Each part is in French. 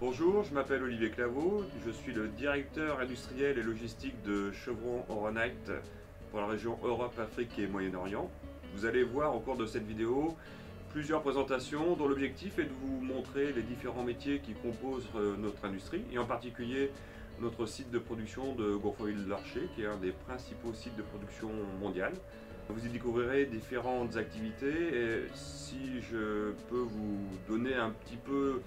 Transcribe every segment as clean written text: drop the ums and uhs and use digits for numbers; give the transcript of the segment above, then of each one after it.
Bonjour, je m'appelle Olivier Claveau, je suis le directeur industriel et logistique de Chevron Oronite pour la région Europe, Afrique et Moyen-Orient. Vous allez voir au cours de cette vidéo plusieurs présentations dont l'objectif est de vous montrer les différents métiers qui composent notre industrie et en particulier notre site de production de Gonfreville-Larcher qui est un des principaux sites de production mondial. Vous y découvrirez différentes activités et si je peux vous donner un petit peu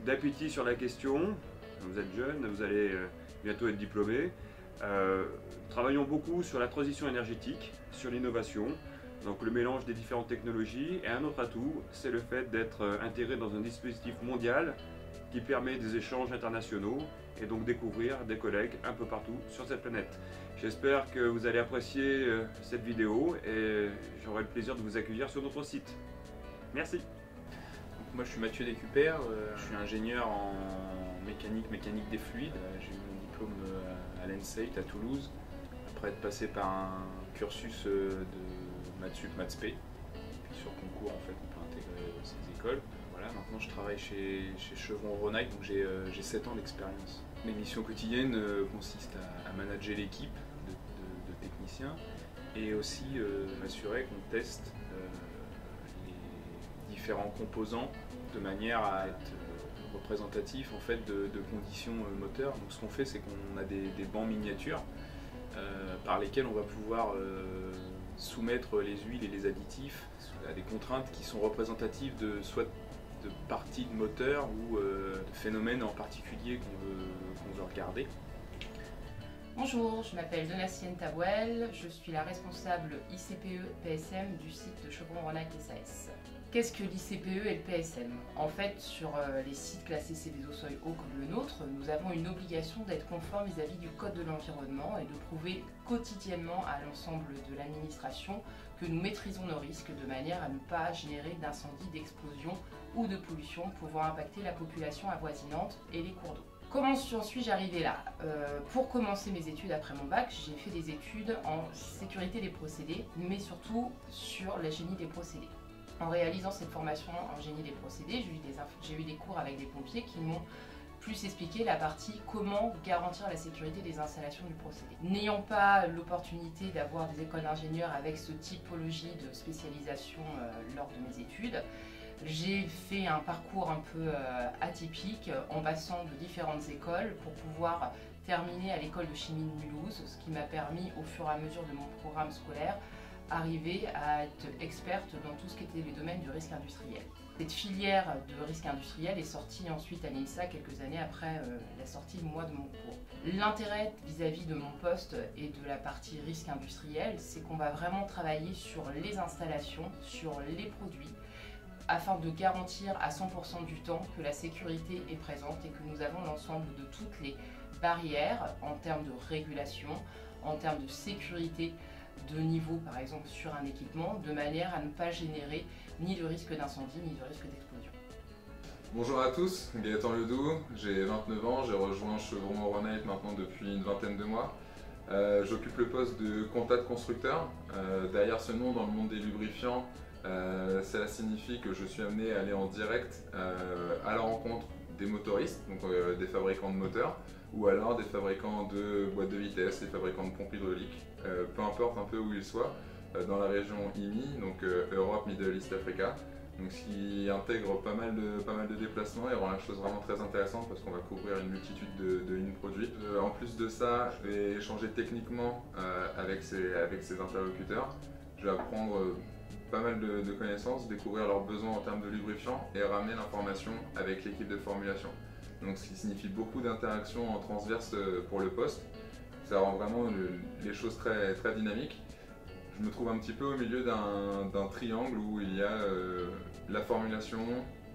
d'appétit sur la question, vous êtes jeune, vous allez bientôt être diplômé. Travaillons beaucoup sur la transition énergétique, sur l'innovation, donc le mélange des différentes technologies. Et un autre atout, c'est le fait d'être intégré dans un dispositif mondial qui permet des échanges internationaux et donc découvrir des collègues un peu partout sur cette planète. J'espère que vous allez apprécier cette vidéo et j'aurai le plaisir de vous accueillir sur notre site. Merci. Moi je suis Mathieu Décupert, je suis ingénieur en mécanique des fluides. J'ai eu mon diplôme à l'ENSEIT à Toulouse, après être passé par un cursus de Mathsup, Mathsp. Puis sur concours en fait on peut intégrer ces écoles. Voilà, maintenant je travaille chez Chevron Oronite, donc j'ai 7 ans d'expérience. Mes missions quotidiennes consistent à manager l'équipe de techniciens et aussi m'assurer qu'on teste différents composants de manière à être représentatif en fait de conditions moteurs. Donc ce qu'on fait, c'est qu'on a des bancs miniatures par lesquels on va pouvoir soumettre les huiles et les additifs à des contraintes qui sont représentatives de soit de parties de moteur ou de phénomènes en particulier qu'on veut regarder. Bonjour, je m'appelle Donatienne Tabouel, je suis la responsable ICPE PSM du site de Chevron Oronite SAS. Qu'est-ce que l'ICPE et le PSM? En fait, sur les sites classés Céveso Seuil Haut comme le nôtre, nous avons une obligation d'être conforme vis-à-vis du Code de l'environnement et de prouver quotidiennement à l'ensemble de l'administration que nous maîtrisons nos risques de manière à ne pas générer d'incendies, d'explosions ou de pollution pouvant impacter la population avoisinante et les cours d'eau. Comment en suis-je arrivée là? Pour commencer mes études après mon bac, j'ai fait des études en sécurité des procédés, mais surtout sur la génie des procédés. En réalisant cette formation en génie des procédés, j'ai eu des cours avec des pompiers qui m'ont plus expliqué la partie comment garantir la sécurité des installations du procédé. N'ayant pas l'opportunité d'avoir des écoles d'ingénieurs avec ce typologie de spécialisation lors de mes études, j'ai fait un parcours un peu atypique en passant de différentes écoles pour pouvoir terminer à l'école de chimie de Mulhouse, ce qui m'a permis au fur et à mesure de mon programme scolaire arriver à être experte dans tout ce qui était les domaines du risque industriel. Cette filière de risque industriel est sortie ensuite à l'INSA quelques années après la sortie de mon cours. L'intérêt vis-à-vis de mon poste et de la partie risque industriel, c'est qu'on va vraiment travailler sur les installations, sur les produits, afin de garantir à 100% du temps que la sécurité est présente et que nous avons l'ensemble de toutes les barrières en termes de régulation, en termes de sécurité, de niveau par exemple sur un équipement, de manière à ne pas générer ni de risque d'incendie ni de risque d'explosion. Bonjour à tous, Gaëtan Ledoux, j'ai 29 ans, j'ai rejoint Chevron Oronite maintenant depuis une vingtaine de mois. J'occupe le poste de comptable constructeur. Derrière ce nom dans le monde des lubrifiants, cela signifie que je suis amené à aller en direct à la rencontre des motoristes, donc des fabricants de moteurs, ou alors des fabricants de boîtes de vitesse, des fabricants de pompes hydrauliques, peu importe un peu où ils soient, dans la région IMI, donc Europe, Middle East, Africa, donc ce qui intègre pas mal de déplacements et rend la chose vraiment très intéressante parce qu'on va couvrir une multitude de lignes produites. En plus de ça, je vais échanger techniquement avec ces interlocuteurs, je vais apprendre pas mal de connaissances, découvrir leurs besoins en termes de lubrifiants et ramener l'information avec l'équipe de formulation. Donc ce qui signifie beaucoup d'interactions en transverse pour le poste. Ça rend vraiment les choses très, très dynamiques. Je me trouve un petit peu au milieu d'un triangle où il y a la formulation,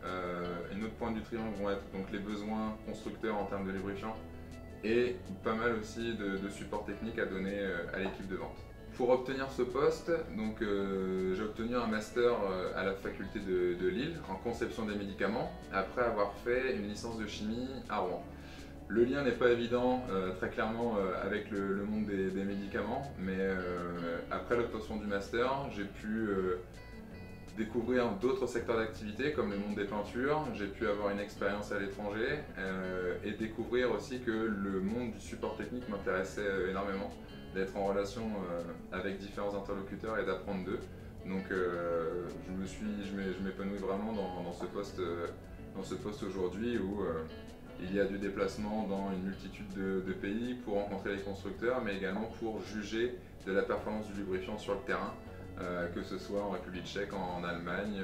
et une autre pointe du triangle vont être donc les besoins constructeurs en termes de lubrifiants et pas mal aussi de support technique à donner à l'équipe de vente. Pour obtenir ce poste, j'ai obtenu un master à la faculté de Lille en conception des médicaments après avoir fait une licence de chimie à Rouen. Le lien n'est pas évident très clairement avec le monde des médicaments, mais après l'obtention du master, j'ai pu découvrir d'autres secteurs d'activité comme le monde des peintures. J'ai pu avoir une expérience à l'étranger et découvrir aussi que le monde du support technique m'intéressait énormément, d'être en relation avec différents interlocuteurs et d'apprendre d'eux. Donc je m'épanouis vraiment dans ce poste aujourd'hui où il y a du déplacement dans une multitude de pays pour rencontrer les constructeurs, mais également pour juger de la performance du lubrifiant sur le terrain, que ce soit en République tchèque, en Allemagne,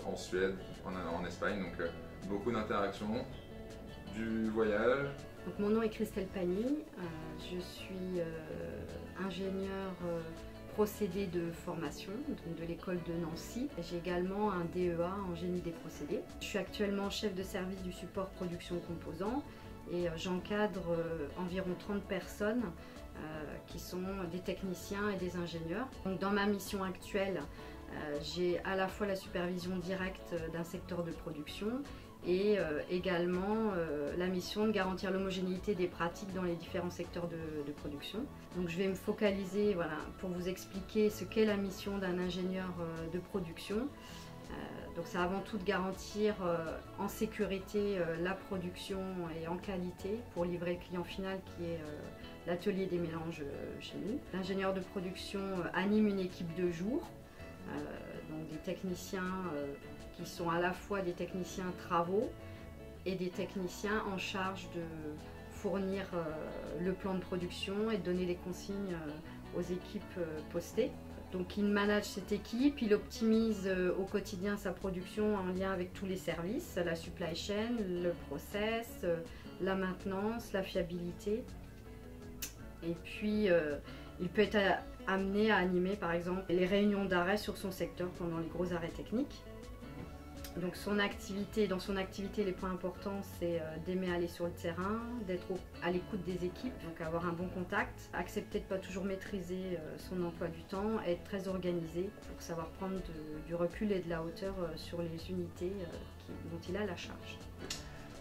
en Suède, en Espagne. Donc beaucoup d'interactions, du voyage. Donc, mon nom est Christelle Pagny, je suis ingénieure procédés de formation, donc de l'école de Nancy. J'ai également un DEA en génie des procédés. Je suis actuellement chef de service du support production composants et j'encadre environ 30 personnes qui sont des techniciens et des ingénieurs. Donc, dans ma mission actuelle, j'ai à la fois la supervision directe d'un secteur de production et également la mission de garantir l'homogénéité des pratiques dans les différents secteurs de production. Donc je vais me focaliser pour vous expliquer ce qu'est la mission d'un ingénieur de production. Donc c'est avant tout de garantir en sécurité la production et en qualité pour livrer le client final qui est l'atelier des mélanges chez nous. L'ingénieur de production anime une équipe de jour, donc des techniciens qui sont à la fois des techniciens travaux et des techniciens en charge de fournir le plan de production et de donner les consignes aux équipes postées. Donc il manage cette équipe, il optimise au quotidien sa production en lien avec tous les services, la supply chain, le process, la maintenance, la fiabilité. Et puis il peut être amené à animer par exemple les réunions d'arrêt sur son secteur pendant les gros arrêts techniques. Donc dans son activité, les points importants, c'est d'aimer aller sur le terrain, d'être à l'écoute des équipes, donc avoir un bon contact, accepter de ne pas toujours maîtriser son emploi du temps, être très organisé pour savoir prendre du recul et de la hauteur sur les unités dont il a la charge.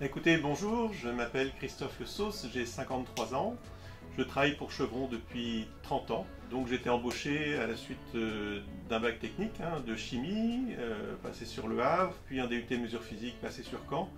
Écoutez, bonjour, je m'appelle Christophe Le Sauce, j'ai 53 ans. Je travaille pour Chevron depuis 30 ans, donc j'ai été embauché à la suite d'un bac technique de chimie, passé sur Le Havre, puis un DUT mesures physiques passé sur Caen,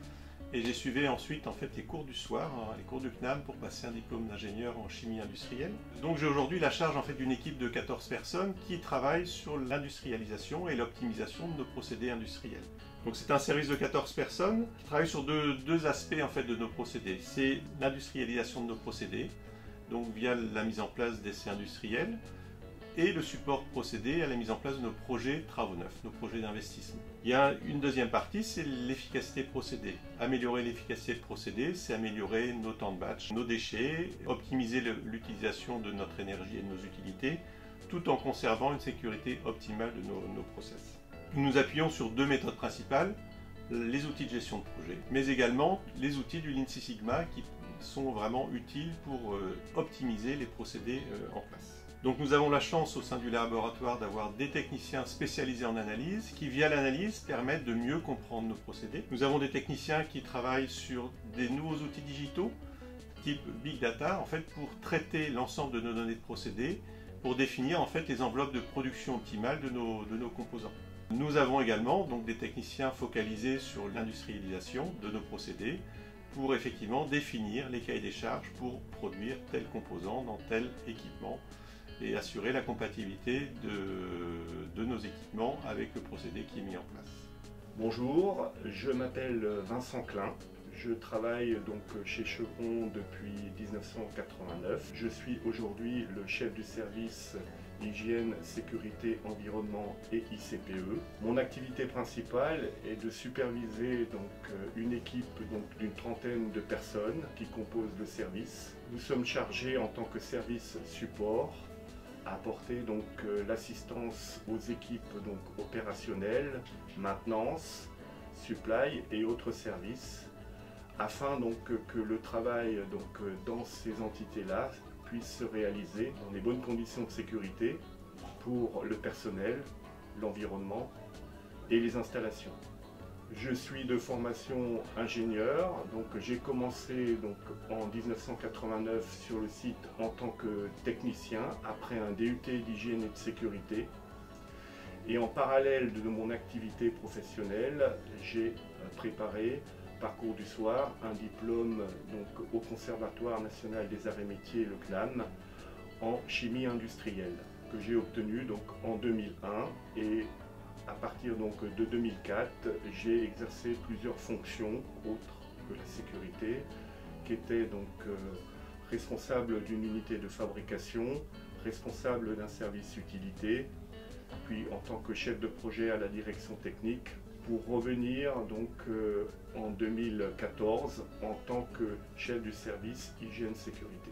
et j'ai suivi ensuite les cours du soir, les cours du CNAM pour passer un diplôme d'ingénieur en chimie industrielle. Donc j'ai aujourd'hui la charge d'une équipe de 14 personnes qui travaillent sur l'industrialisation et l'optimisation de nos procédés industriels. Donc c'est un service de 14 personnes qui travaille sur deux aspects de nos procédés. C'est l'industrialisation de nos procédés, donc via la mise en place d'essais industriels, et le support procédé à la mise en place de nos projets travaux neufs, nos projets d'investissement. Il y a une deuxième partie, c'est l'efficacité procédé. Améliorer l'efficacité de procédé, c'est améliorer nos temps de batch, nos déchets, optimiser l'utilisation de notre énergie et de nos utilités, tout en conservant une sécurité optimale de nos process. Nous nous appuyons sur deux méthodes principales, les outils de gestion de projet, mais également les outils du Lean Six Sigma qui sont vraiment utiles pour optimiser les procédés en place. Donc nous avons la chance au sein du laboratoire d'avoir des techniciens spécialisés en analyse qui, via l'analyse, permettent de mieux comprendre nos procédés. Nous avons des techniciens qui travaillent sur des nouveaux outils digitaux type Big Data pour traiter l'ensemble de nos données de procédés, pour définir les enveloppes de production optimale de nos composants. Nous avons également des techniciens focalisés sur l'industrialisation de nos procédés pour effectivement définir les cahiers des charges pour produire tel composant dans tel équipement et assurer la compatibilité de nos équipements avec le procédé qui est mis en place. Bonjour, je m'appelle Vincent Klein. Je travaille donc chez Chevron depuis 1989. Je suis aujourd'hui le chef du service hygiène, sécurité, environnement et ICPE. Mon activité principale est de superviser une équipe d'une trentaine de personnes qui composent le service. Nous sommes chargés en tant que service support à apporter l'assistance aux équipes opérationnelles, maintenance, supply et autres services afin que le travail dans ces entités-là puisse se réaliser dans les bonnes conditions de sécurité pour le personnel, l'environnement et les installations. Je suis de formation ingénieur, j'ai commencé en 1989 sur le site en tant que technicien après un DUT d'hygiène et de sécurité. Et en parallèle de mon activité professionnelle, j'ai préparé, parcours du soir, un diplôme donc, au Conservatoire national des arts et métiers, le CNAM, en chimie industrielle, que j'ai obtenu donc, en 2001. Et à partir donc, de 2004, j'ai exercé plusieurs fonctions autres que la sécurité, qui étaient donc responsable d'une unité de fabrication, responsable d'un service utilité, puis en tant que chef de projet à la direction technique, pour revenir donc en 2014 en tant que chef du service hygiène sécurité.